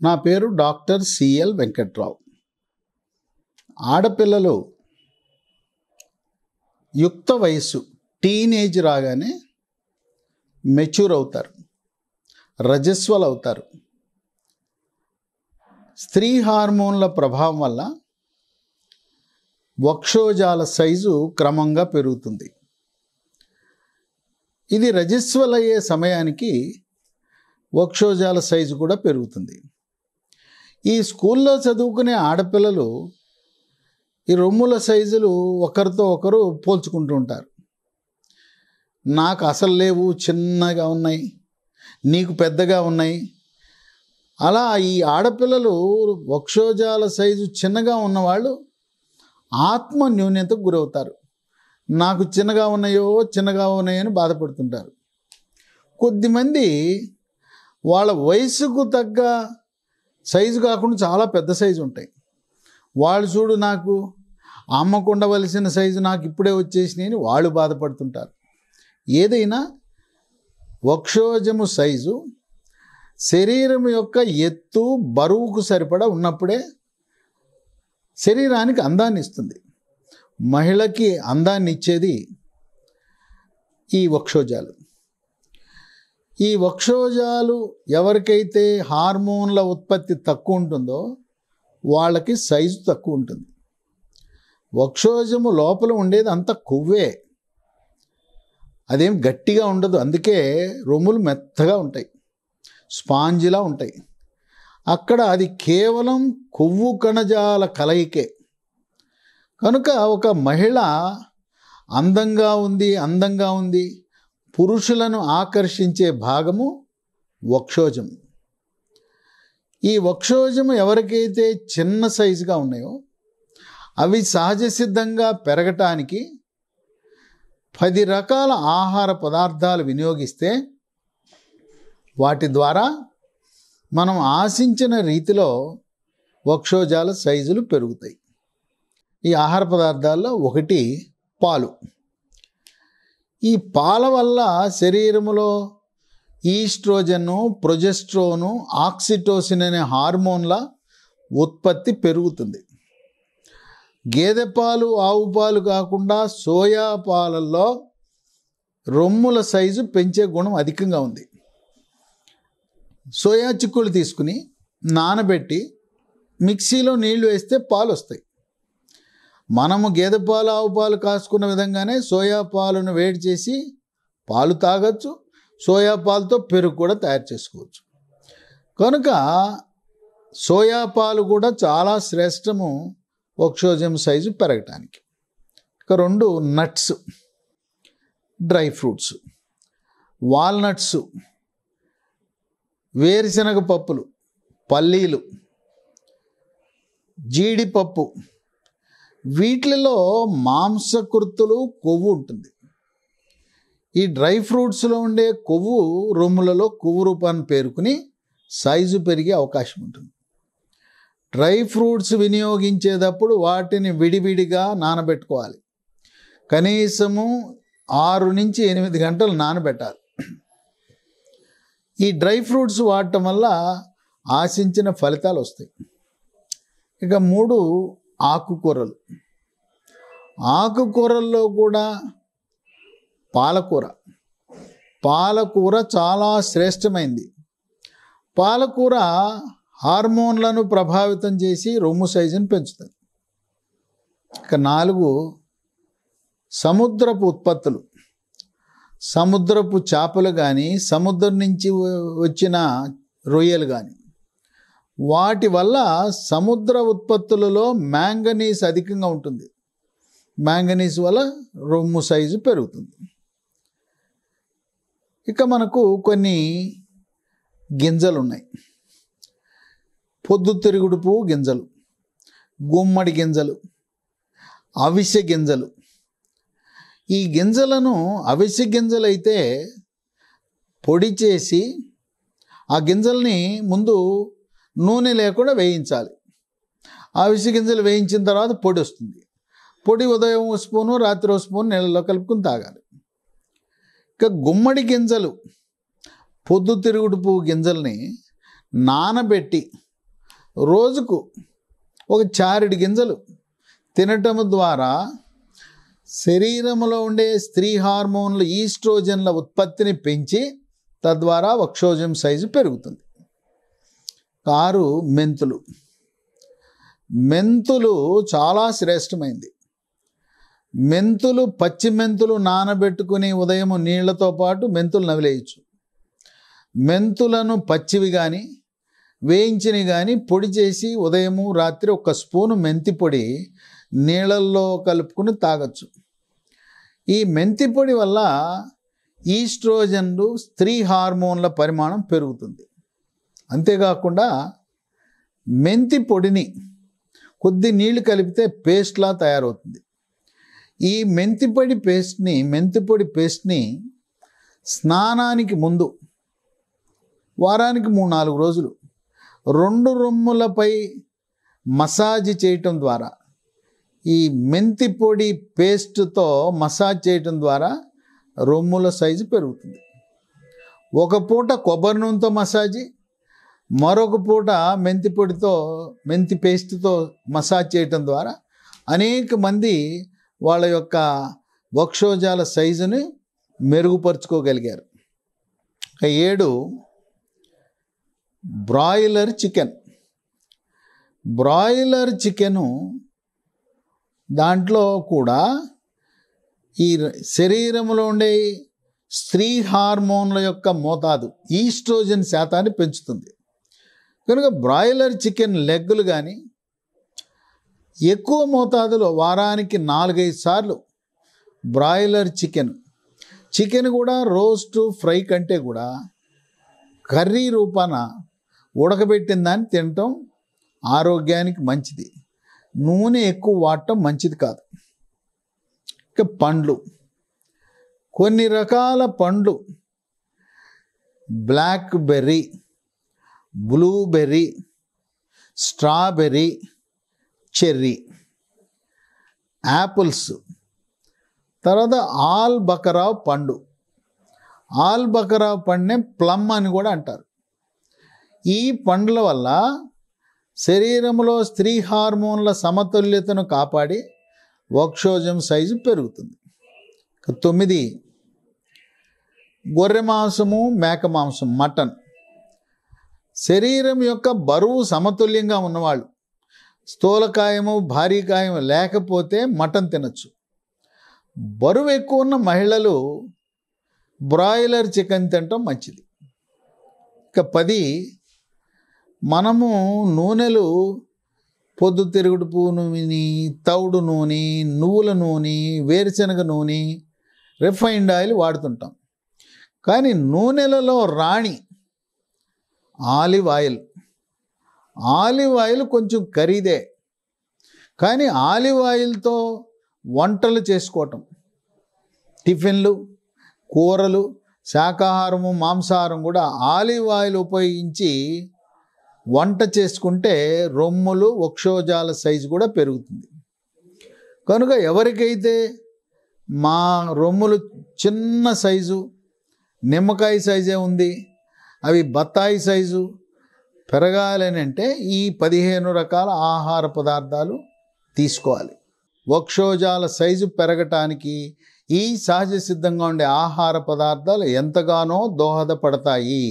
నా పేరు doctor CL Venkatrao. ఆడపిల్లలు యుక్త వయస్సు టీనేజ్ రాగానే మెచ్యూర్ అవుతారు, రజస్వలు అవుతారు. స్త్రీ హార్మోన్ల ప్రభావం వల్ల వక్షోజాల సైజు క్రమంగా పెరుగుతుంది. ఇది రజస్వలయ్యే సమయానికి వక్షోజాల సైజు కూడా పెరుగుతుంది. ఈ స్కూల్లో చదువుకునే ఆడపిల్లలు ఈ రొమ్ముల సైజులు ఒకరితో ఒకరు పోల్చుకుంటూ ఉంటారు. నాకు అసలు లేవు, చిన్నగా ఉన్నాయి, నీకు పెద్దగా ఉన్నాయి. అలా ఈ ఆడపిల్లలు వక్షోజాల సైజు చిన్నగా ఉన్నవాళ్ళు ఆత్మ న్యూన్యతకు గురవుతారు. నాకు చిన్నగా ఉన్నాయని బాధపడుతుంటారు. కొద్దిమంది వాళ్ళ వయసుకు తగ్గ సైజు కాకుండా చాలా పెద్ద సైజు ఉంటాయి. వాళ్ళు చూడు, నాకు అమ్మకు ఉండవలసిన సైజు నాకు ఇప్పుడే వచ్చేసినాయని వాళ్ళు బాధపడుతుంటారు. ఏదైనా వక్షోజము సైజు శరీరం యొక్క ఎత్తు బరువుకు సరిపడా ఉన్నప్పుడే శరీరానికి అందాన్ని ఇస్తుంది. మహిళకి అందాన్ని ఇచ్చేది ఈ వక్షోజాలు. ఈ వక్షోజాలు ఎవరికైతే హార్మోన్ల ఉత్పత్తి తక్కువ ఉంటుందో వాళ్ళకి సైజు తక్కువ ఉంటుంది. వక్షోజము లోపల ఉండేది అంత కొవ్వే, అదేం గట్టిగా ఉండదు. అందుకే రొమ్ములు మెత్తగా ఉంటాయి, స్పాంజిలా ఉంటాయి. అక్కడ అది కేవలం కొవ్వు కణజాల కలయికే. కనుక ఒక మహిళ అందంగా ఉంది పురుషులను ఆకర్షించే భాగము వక్షోజము. ఈ వక్షోజము ఎవరికైతే చిన్న సైజుగా ఉన్నాయో అవి సహజ సిద్ధంగా పెరగటానికి 10 రకాల ఆహార పదార్థాలు వినియోగిస్తే వాటి ద్వారా మనం ఆశించిన రీతిలో వక్షోజాల సైజులు పెరుగుతాయి. ఈ ఆహార పదార్థాల్లో ఒకటి పాలు. ఈ పాల వల్ల శరీరములో ఈస్ట్రోజను, ప్రొజెస్ట్రోను, ఆక్సిటోసిన్ అనే హార్మోన్ల ఉత్పత్తి పెరుగుతుంది. గేదె పాలు, ఆవు పాలు కాకుండా సోయా పాలల్లో రొమ్ముల సైజు పెంచే గుణం అధికంగా ఉంది. సోయా చిక్కులు తీసుకుని నానబెట్టి మిక్సీలో నీళ్లు వేస్తే పాలు వస్తాయి. మనము గేదె పాలు, ఆవు పాలు కాసుకున్న విధంగానే సోయా పాలను వేడి చేసి పాలు తాగొచ్చు. సోయా పాలతో పెరుగు కూడా తయారు చేసుకోవచ్చు. కనుక సోయా పాలు కూడా చాలా శ్రేష్టము వక్షోజం సైజు పెరగటానికి. ఇక 2 నట్స్, డ్రై ఫ్రూట్స్, వాల్నట్స్, వేరుశనగ పప్పులు, పల్లీలు, జీడిపప్పు, వీటిలో మాంసకృతులు, కొవ్వు ఉంటుంది. ఈ డ్రై ఫ్రూట్స్లో ఉండే కొవ్వు రొమ్ములలో కొవ్వు రూపాన్ని పేరుకుని సైజు పెరిగే అవకాశం ఉంటుంది. డ్రై ఫ్రూట్స్ వినియోగించేటప్పుడు వాటిని విడివిడిగా నానబెట్టుకోవాలి. కనీసము 6 నుంచి 8 గంటలు నానబెట్టాలి. ఈ డ్రై ఫ్రూట్స్ వాడటం వల్ల ఆశించిన ఫలితాలు వస్తాయి. ఇక 3 ఆకుకూరలు. ఆకుకూరల్లో కూడా పాలకూర చాలా శ్రేష్టమైంది. పాలకూర హార్మోన్లను ప్రభావితం చేసి రొమ్ము సైజును పెంచుతుంది. ఇక 4 సముద్రపు ఉత్పత్తులు. సముద్రపు చేపలు కానీ, సముద్రం నుంచి వచ్చిన రొయ్యలు కానీ, వాటి వల్ల సముద్ర ఉత్పత్తులలో మ్యాంగనీస్ అధికంగా ఉంటుంది. మ్యాంగనీస్ వల్ల రొమ్ము సైజు పెరుగుతుంది. ఇక మనకు కొన్ని గింజలు ఉన్నాయి. పొద్దుతిరుగుడు పువ్వు గింజలు, గుమ్మడి గింజలు, అవిసె గింజలు. ఈ గింజలను అవిసె గింజలు అయితే పొడి చేసి ఆ గింజల్ని ముందు నూనె లేకుండా వేయించాలి. అవిసె గింజలు వేయించిన తర్వాత పొడి వస్తుంది. పొడి ఉదయం 1 స్పూను, రాత్రి 1 స్పూన్ నీళ్ళలో కలుపుకుని తాగాలి. ఇక గుమ్మడి గింజలు, పొద్దుతిరుగుడు పువ్వు గింజల్ని నానబెట్టి రోజుకు ఒక చారెడు గింజలు తినటం ద్వారా శరీరంలో ఉండే స్త్రీ హార్మోన్లు ఈస్ట్రోజన్ల ఉత్పత్తిని పెంచి తద్వారా వక్షోజం సైజు పెరుగుతుంది. 6 మెంతులు. మెంతులు చాలా శ్రేష్టమైంది. మెంతులు, పచ్చి మెంతులు నానబెట్టుకుని ఉదయం నీళ్లతో పాటు మెంతులు నవిలేయచ్చు. మెంతులను పచ్చివి కానీ వేయించినవి కానీ పొడి చేసి ఉదయము రాత్రి 1 స్పూను మెంతి పొడి నీళ్ళల్లో కలుపుకుని తాగొచ్చు. ఈ మెంతి పొడి వల్ల ఈస్ట్రోజన్లు, స్త్రీ హార్మోన్ల పరిమాణం పెరుగుతుంది. అంతేకాకుండా మెంతి పొడిని కొద్ది నీళ్లు కలిపితే పేస్ట్లా తయారవుతుంది. ఈ మెంతి పొడి పేస్ట్ని స్నానానికి ముందు వారానికి 3-4 రోజులు 2 రొమ్ములపై మసాజ్ చేయటం ద్వారా, ఈ మెంతి పొడి పేస్ట్తో మసాజ్ చేయటం ద్వారా రొమ్ముల సైజు పెరుగుతుంది. ఒక పూట కొబ్బరి నూనెతో మసాజీ, మరొక పూట మెంతి పేస్ట్తో మసాజ్ చేయటం ద్వారా అనేక మంది వాళ్ళ యొక్క వక్షోజాల సైజుని మెరుగుపరుచుకోగలిగారు. 7 బ్రాయిలర్ చికెన్. బ్రాయిలర్ చికెను దాంట్లో కూడా ఈ శరీరంలో ఉండే స్త్రీ హార్మోన్ల యొక్క మోతాదు, ఈస్ట్రోజన్ శాతాన్ని పెంచుతుంది. కనుక బ్రాయిలర్ చికెన్ లెగ్గులు కానీ ఎక్కువ మోతాదులో వారానికి 4-5 సార్లు బ్రాయిలర్ చికెన్ కూడా రోస్ట్, ఫ్రై కంటే కూడా కర్రీ రూపాన ఉడకబెట్టిన దాన్ని తినటం ఆరోగ్యానికి మంచిది. నూనె ఎక్కువ వాడటం మంచిది కాదు. ఇక పండ్లు, కొన్ని రకాల పండ్లు, blackberry, blueberry, strawberry, cherry, apples, తర్వాత ఆల్ బకరావ్ పండు. ఆల్ బకరావ్ పండునే ప్లమ్ అని కూడా అంటారు. ఈ పండ్ల వల్ల శరీరంలో స్త్రీ హార్మోన్ల సమతుల్యతను కాపాడి వక్షోజం సైజు పెరుగుతుంది. 9 గొర్రె మాంసము, మేక మాంసం, మటన్. శరీరం యొక్క బరువు సమతుల్యంగా ఉన్నవాళ్ళు, స్థూలకాయము భారీకాయం లేకపోతే మటన్ తినచ్చు. బరువు ఎక్కువ ఉన్న మహిళలు బ్రాయిలర్ చికెన్ తినటం మంచిది. ఇక 10 మనము నూనెలు పొద్దుతిరుగుడు పువ్వు నూనె, తౌడు నూనె, నువ్వుల నూనె, వేరుశనగ నూనె, రిఫైన్డ్ ఆయిల్ వాడుతుంటాం. కానీ నూనెలలో రాణి ఆలివ్ ఆయిల్. ఆలివ్ ఆయిల్ కొంచెం ఖరీదే, కానీ ఆలివ్ ఆయిల్తో వంటలు చేసుకోవటం, టిఫిన్లు, కూరలు, శాకాహారము, మాంసాహారం కూడా ఆలివ్ ఆయిల్ ఉపయోగించి వంట చేసుకుంటే రొమ్ములు, వక్షోజాల సైజు కూడా పెరుగుతుంది. కనుక ఎవరికైతే మా రొమ్ములు చిన్న సైజు, నిమ్మకాయ సైజే ఉంది, అవి బత్తాయి సైజు పెరగాలని అంటే ఈ 15 రకాల ఆహార పదార్థాలు తీసుకోవాలి. వక్షోజాల సైజు పెరగటానికి ఈ సహజ సిద్ధంగా ఉండే ఆహార పదార్థాలు ఎంతగానో దోహదపడతాయి.